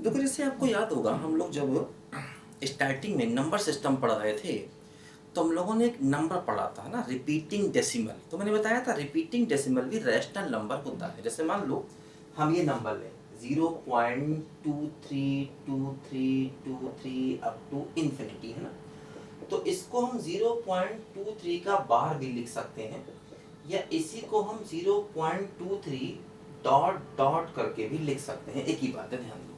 देखो जैसे आपको याद होगा हम लोग जब स्टार्टिंग में नंबर सिस्टम पढ़ रहे थे तो हम लोगों ने एक नंबर पढ़ा था ना, रिपीटिंग डेसिमल। तो मैंने बताया था रिपीटिंग डेसिमल भी रैशनल नंबर होता है। जैसे मान लो हम ये नंबर लें 0.232323 अप टू इन्फिनिटी, है ना। तो इसको हम 0.23 का बार भी लिख सकते हैं, या इसी को हम 0.23 डॉट डॉट करके भी लिख सकते हैं। एक ही बात है, ध्यान दो,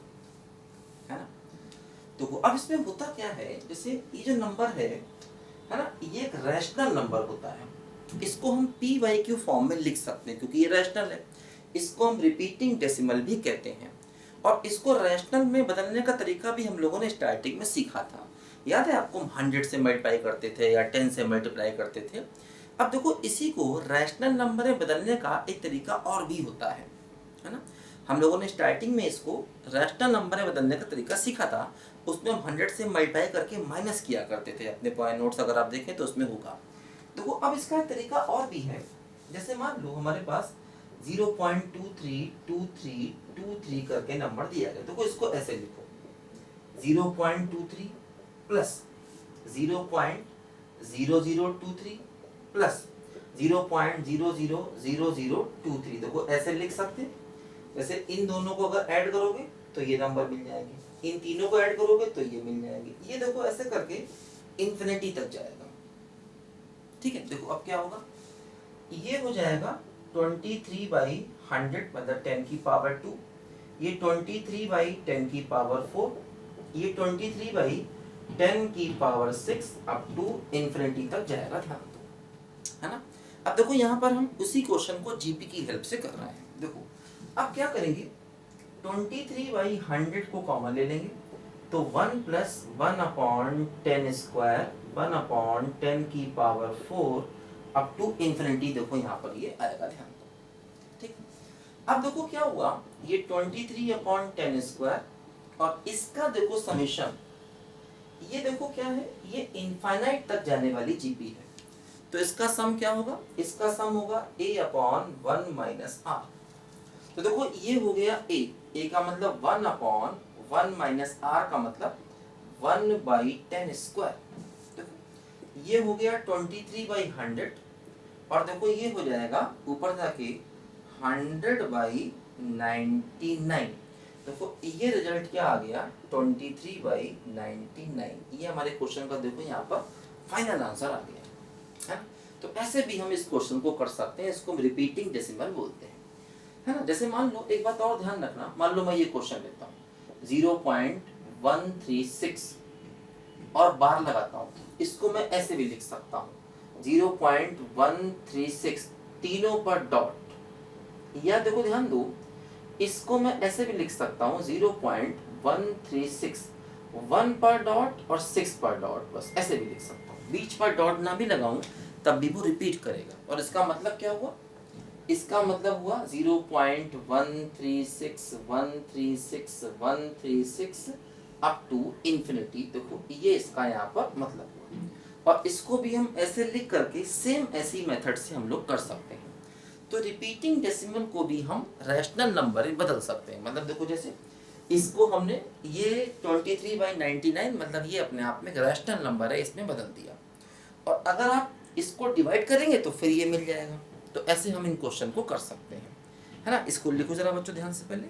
है ना। तो अब इसमें होता क्या है, जैसे ये जो नंबर है ना, ये एक रैशनल नंबर होता है। इसको हम पी वाई क्यू फॉर्म में लिख सकते हैं क्योंकि ये रैशनल है। इसको हम रिपीटिंग डेसिमल भी कहते हैं। और इसको रैशनल में बदलने का तरीका भी हम लोगों ने स्टार्टिंग में सीखा था। याद है आपको, हम 100 से मल्टीप्लाई करते थे या 10 से मल्टीप्लाई करते थे। अब देखो इसी को रैशनल नंबर में बदलने का एक तरीका और भी होता है ना। हम लोगों ने स्टार्टिंग में इसको रैशनल नंबर में बदलने का तरीका सीखा था। उसमें हम 100 से मल्टीप्लाई करके माइनस किया करते थे। अपने पॉइंट नोट्स अगर आप देखें तो उसमें होगा। देखो अब इसका तरीका और भी है। जैसे मान लो हमारे पास 0.232323 करके नंबर दिया गया। देखो इसको ऐसे लिखो, 0.23 प्लस 0.0023 प्लस 0.000023। देखो ऐसे लिख सकते हैं। वैसे इन दोनों को अगर ऐड करोगे तो ये नंबर मिल जाएंगे, इन तीनों को ऐड करोगे तो ये मिल जाएंगे। ये देखो ऐसे करके इंफिनिटी तक जाएगा। ठीक है, देखो अब क्या होगा, ये हो जाएगा 23/100 मतलब 10 की पावर 2, ये 23/10 की पावर 4, ये 23/10 की पावर 6 अप टू इंफिनिटी तक जाएगा। ध्यान दो, है ना। अब देखो यहाँ पर हम उसी क्वेश्चन को जीपी की हेल्प से कर रहे हैं। देखो अब क्या करेंगे, 23/100 को कॉमन ले लेंगे तो 1 + 1/10 स्क्वायर 1/10 की पावर 4 अप टू इंफिनिटी। देखो यहाँ पर ये आएगा, ध्यान दो। ठीक, अब देखो क्या हुआ, ये 23/10 स्क्वायर और इसका देखो समेशन, ये देखो क्या है, ये इनफाइनाइट तक जाने वाली जीपी है। तो इसका सम क्या होगा, इसका सम होगा a/1 - r। तो देखो ये हो गया a का मतलब 1/1 - r का मतलब 1/10 स्क्वायर। देखो ये हो गया 23/100 और देखो ये हो जाएगा ऊपर जाके 100/99। देखो ये रिजल्ट क्या आ गया, 23/99। ये हमारे क्वेश्चन का देखो यहाँ पर फाइनल आंसर आ गया, है। तो ऐसे भी हम इस क्वेश्चन को कर सकते हैं। इसको हम रिपीटिंग डेसिमल बोलते हैं, है ना। जैसे मान लो एक बात और ध्यान रखना, मान लो मैं ये क्वेश्चन लेता हूँ 0.136 और बार लगाता हूँ, इसको मैं ऐसे भी लिख सकता हूँ 0.136 तीनों पर डॉट, या देखो ध्यान दो, इसको मैं ऐसे भी लिख सकता हूँ 0.136 1 पर डॉट और 6 पर डॉट, बस ऐसे भी लिख सकता हूँ। बीच पर डॉट ना भी लगाऊं तब भी वो रिपीट करेगा। और इसका मतलब क्या हुआ, इसका मतलब हुआ 0.136 अप टू इंफिनिटी। देखो ये इसका यहाँ पर मतलब हुआ। और इसको भी हम ऐसे लिख करके सेम ऐसी मेथड से हम लोग कर सकते हैं। तो रिपीटिंग डेसिमल को भी हम रैशनल नंबर में बदल सकते हैं। मतलब देखो जैसे इसको हमने ये 23/99 मतलब ये अपने आप में रैशनल नंबर है, इसमें बदल दिया। और अगर आप इसको डिवाइड करेंगे तो फिर ये मिल जाएगा। तो ऐसे हम इन क्वेश्चन को कर सकते हैं, है ना। इसको लिखो जरा बच्चों ध्यान से पहले।